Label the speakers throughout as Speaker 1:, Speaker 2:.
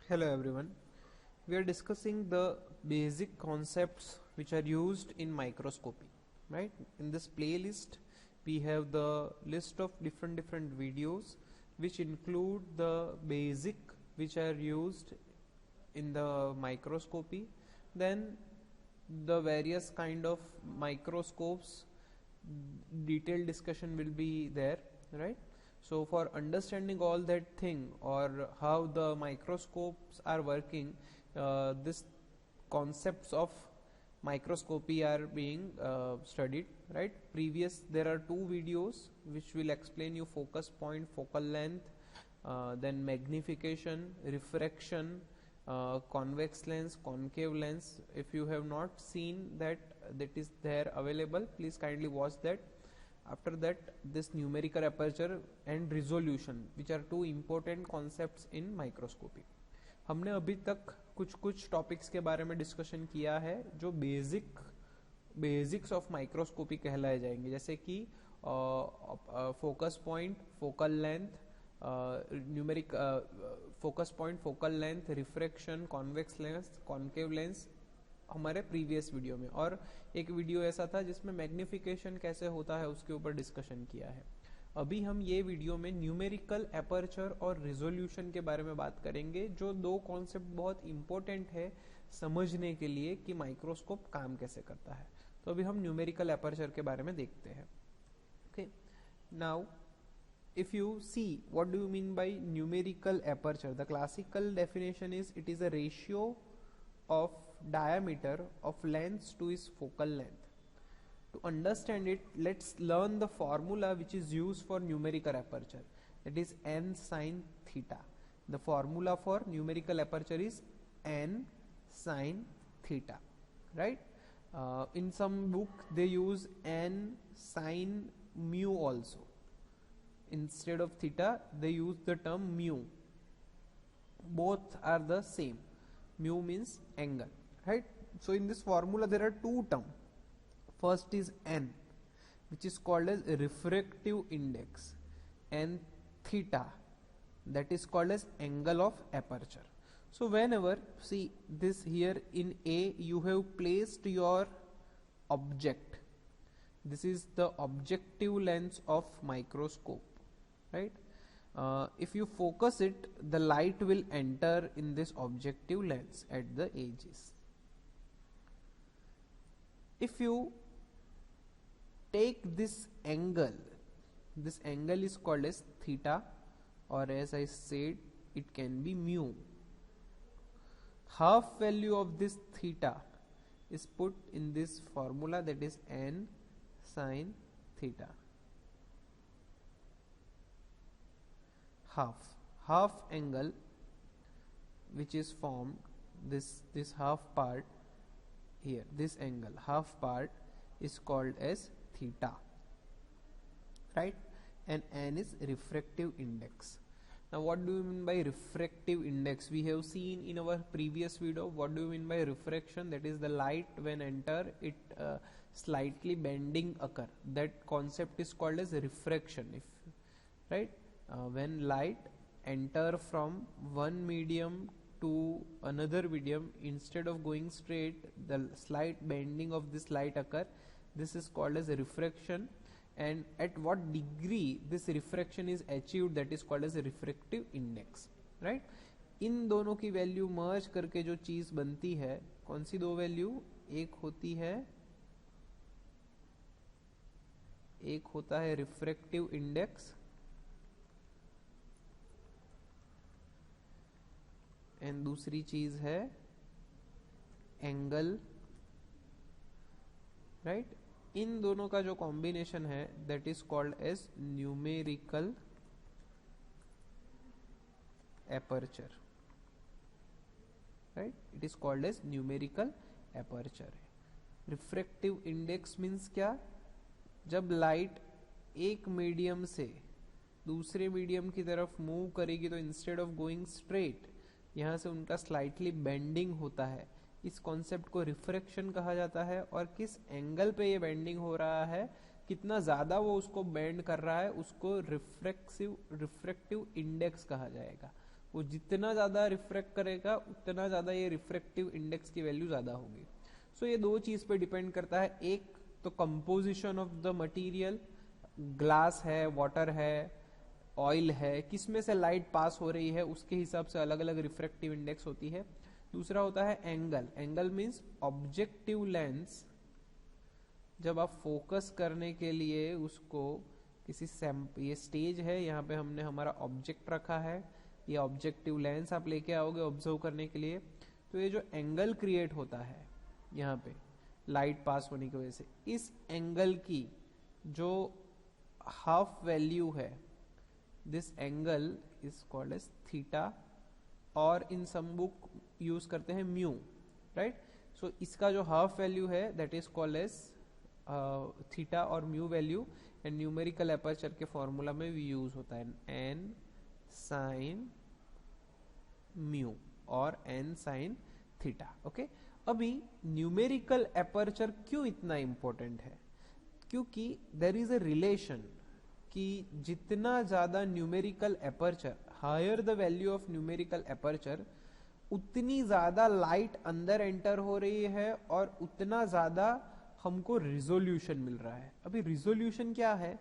Speaker 1: Hello everyone. We are discussing the basic concepts which are used in microscopy, right? In this playlist, we have the list of different videos which include the basic which are used in the microscopy, then the various kind of microscopes detailed discussion will be there, right? So for understanding all that thing or how the microscopes are working, this concepts of microscopy are being studied, right? Previous there are two videos which will explain you focus point, focal length, then magnification, refraction, convex lens, concave lens. If you have not seen that, that is there available, please kindly watch that. After that, this numerical aperture and resolution, which are two important concepts in microscopy. हमने अभी तक कुछ topics के बारे में discussion किया है जो बेसिक्स ऑफ माइक्रोस्कोपी कहलाए जाएंगे, जैसे कि focus point, focal length, numeric focus point, focal length, refraction, convex lens, concave lens हमारे प्रीवियस वीडियो में, और एक वीडियो ऐसा था जिसमें मैग्निफिकेशन कैसे होता है उसके ऊपर डिस्कशन किया है. अभी हम ये वीडियो में न्यूमेरिकल एपर्चर और रिजोल्यूशन के बारे में बात करेंगे, जो दो कॉन्सेप्ट बहुत इंपॉर्टेंट है समझने के लिए कि माइक्रोस्कोप काम कैसे करता है. तो अभी हम न्यूमेरिकल एपर्चर के बारे में देखते हैं. Okay, now if you see what do you mean by numerical aperture, the classical definition is it is a ratio of diameter of lens to its focal length. To understand it, let's learn the formula which is used for numerical aperture, that is n sin theta. The formula for numerical aperture is n sin theta, right? In some book they use n sin mu also. Instead of theta they use the term mu. Both are the same. Mu means angle, right? So in this formula there are two terms. First is n, which is called as refractive index, and theta, that is called as angle of aperture. So whenever, see this here in A, you have placed your object. This is the objective lens of microscope, right? If you focus it, the light will enter in this objective lens at the edges. If you take this angle is called as theta, or as I said, it can be mu. Half value of this theta is put in this formula, that is n sin theta. Half angle which is formed, this half part here, this angle, half part is called as theta, right? And n is refractive index. Now what do you mean by refractive index? We have seen in our previous video what do you mean by refraction, that is the light when enter it slightly bending occur. That concept is called as refraction, if right? When light enter from one medium to another medium, instead of going straight, the slight bending of this light occur. This is called as a refraction, and at what degree this refraction is achieved, that is called as a refractive index, right? इन दोनों की value मर्ज करके जो चीज बनती है, कौन सी दो value? एक होता है रिफ्रैक्टिव इंडेक्स, एंड दूसरी चीज है एंगल, राइट? इन दोनों का जो कॉम्बिनेशन है that is called as numerical aperture, right? It is called as numerical aperture. Refractive index means क्या? जब लाइट एक मीडियम से दूसरे मीडियम की तरफ मूव करेगी तो इंस्टेड ऑफ गोइंग स्ट्रेट, यहाँ से उनका स्लाइटली बेंडिंग होता है. इस कॉन्सेप्ट को रिफ्रैक्शन कहा जाता है. और किस एंगल पे ये बेंडिंग हो रहा है, कितना ज्यादा वो उसको बेंड कर रहा है, उसको रिफ्रैक्टिव इंडेक्स कहा जाएगा. वो जितना ज्यादा रिफ्रैक्ट करेगा उतना ज्यादा ये रिफ्रैक्टिव इंडेक्स की वैल्यू ज्यादा होगी। सो ये दो चीज पे डिपेंड करता है, एक तो composition of the material, glass है, वाटर है, ऑयल है, किसमें से लाइट पास हो रही है उसके हिसाब से अलग अलग रिफ्रैक्टिव इंडेक्स होती है। दूसरा होता है angle. Angle means objective lens, जब आप फोकस करने के लिए उसको किसी ये स्टेज है, यहाँ पे हमने हमारा ऑब्जेक्ट रखा है, ये ऑब्जेक्टिव लेंस आप लेके आओगे ऑब्जर्व करने के लिए, तो ये जो एंगल क्रिएट होता है यहाँ पे लाइट पास होने की वजह से, इस एंगल की जो हाफ वैल्यू है, this angle is called as theta, और इन सम बुक यूज करते हैं म्यू, राइट। सो इसका जो हाफ वैल्यू है that is called as theta और mu value, and numerical aperture के फॉर्मूला में भी यूज होता है एन साइन म्यू और एन साइन थीटा। ओके, अभी न्यूमेरिकल एपर्चर क्यों इतना इंपॉर्टेंट है? क्योंकि देयर इज अ रिलेशन कि जितना ज्यादा numerical aperture, higher the value of numerical aperture, उतनी ज्यादा लाइट अंदर एंटर हो रही है और उतना ज्यादा हमको रिजोल्यूशन मिल रहा है। अभी रिजोल्यूशन क्या है?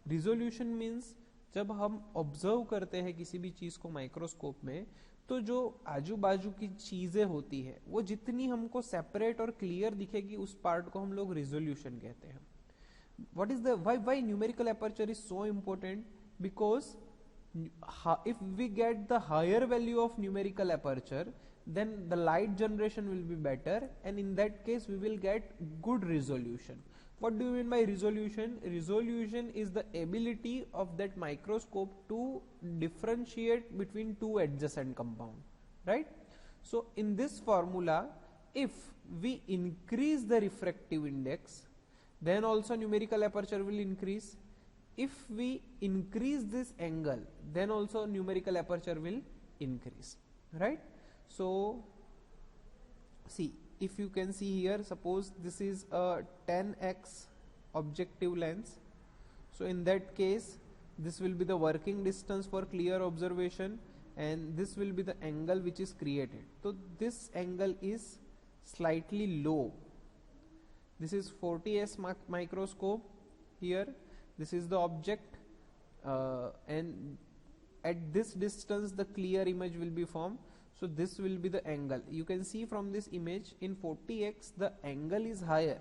Speaker 1: रिजोल्यूशन मीन्स जब हम ऑब्जर्व करते हैं किसी भी चीज को माइक्रोस्कोप में, तो जो आजू बाजू की चीजें होती है वो जितनी हमको सेपरेट और क्लियर दिखेगी उस पार्ट को हम लोग रिजोल्यूशन कहते हैं। What is the why numerical aperture is so important? Because if we get the higher value of numerical aperture, then the light generation will be better, and in that case we will get good resolution. What do you mean by resolution? Resolution is the ability of that microscope to differentiate between two adjacent compound, right? So in this formula, if we increase the refractive index, then also numerical aperture will increase. If we increase this angle, then also numerical aperture will increase, right? So see, if you can see here, suppose this is a 10x objective lens, so in that case this will be the working distance for clear observation, and this will be the angle which is created. So this angle is slightly low. This is 40s microscope here, this is the object, and at this distance the clear image will be formed. So this will be the angle. You can see from this image in 40x the angle is higher.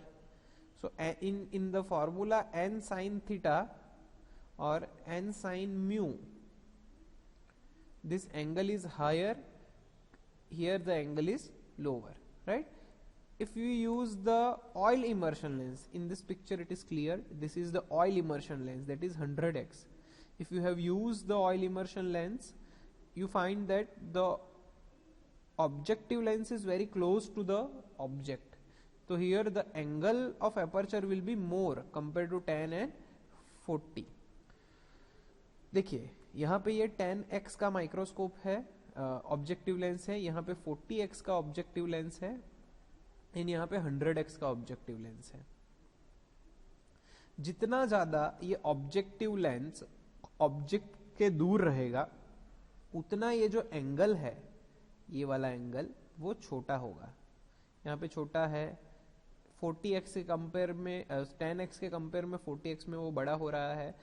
Speaker 1: So in the formula n sin theta or n sin mu, this angle is higher, here the angle is lower, right? If you use the oil immersion lens, in this picture it is clear, this is the oil immersion lens, that is 100x. If you have used the oil immersion lens, you find that the objective lens is very close to the object. So here the angle of aperture will be more compared to 10 and 40. देखिए यहाँ पे ये 10x का microscope है, objective lens है, यहाँ पे 40x का ऑब्जेक्टिव लेंस है, एंड यहाँ पे 100x का ऑब्जेक्टिव लेंस है। जितना ज्यादा ये ऑब्जेक्टिव लेंस ऑब्जेक्ट के दूर रहेगा, उतना ये जो एंगल है, ये वाला एंगल, वो छोटा होगा। यहाँ पे छोटा है, 40x के कंपेयर में 10x के कंपेयर में 40x में वो बड़ा हो रहा है।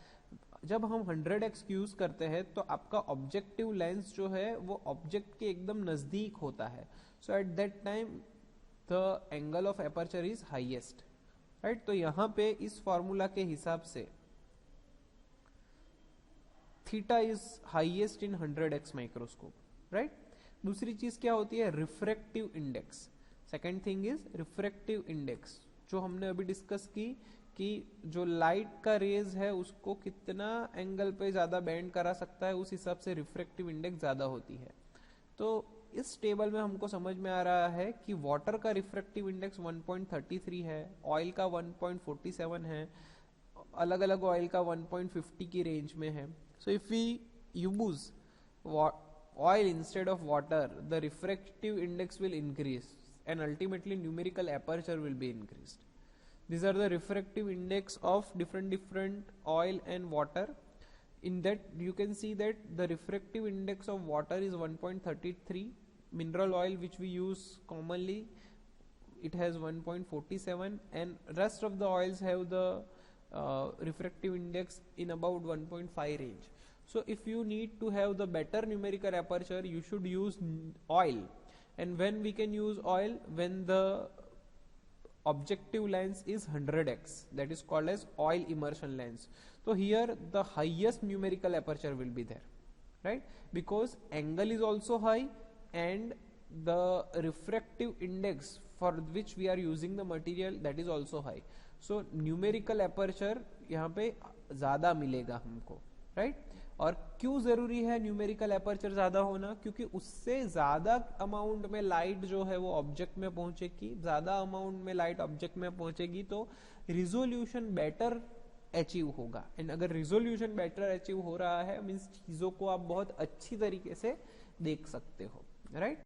Speaker 1: जब हम 100x यूज करते हैं तो आपका ऑब्जेक्टिव लेंस जो है वो ऑब्जेक्ट के एकदम नजदीक होता है। So at that time the angle of aperture is highest, right. तो यहाँ पे इस फॉर्मूला के हिसाब से theta is highest in 100x microscope, right. दूसरी चीज क्या होती है? Refractive index. Second thing is refractive index, जो हमने अभी डिस्कस की कि जो लाइट का रेज है उसको कितना एंगल पे ज्यादा बेंड करा सकता है, उस हिसाब से रिफ्रैक्टिव इंडेक्स ज्यादा होती है। तो इस टेबल में हमको समझ में आ रहा है कि वाटर का रिफ्रैक्टिव इंडेक्स 1.33 है, ऑयल का 1.47 है, अलग अलग ऑयल का 1.50 की रेंज में है। So if we use oil instead of water, the refractive index will increase and ultimately numerical aperture will be increased. These are the refractive index of different oil and water. In that you can see that the refractive index of water is 1.33. Mineral oil which we use commonly, it has 1.47, and rest of the oils have the refractive index in about 1.5 range. So if you need to have the better numerical aperture, you should use oil. And when we can use oil? When the objective lens is 100x, that is called as oil immersion lens. So here the highest numerical aperture will be there, right? Because angle is also high and the refractive index for which we are using the material, that is also high. So numerical aperture यहाँ पे ज़्यादा मिलेगा हमको, right? और क्यों जरूरी है numerical aperture ज्यादा होना? क्योंकि उससे ज्यादा अमाउंट में लाइट जो है वो ऑब्जेक्ट में पहुंचेगी, ज्यादा अमाउंट में लाइट ऑब्जेक्ट में पहुंचेगी तो रिजोल्यूशन बेटर अचीव होगा. एंड अगर रिजोल्यूशन बेटर अचीव हो रहा है मीन्स चीजों को आप बहुत अच्छी तरीके से देख सकते हो, राइट?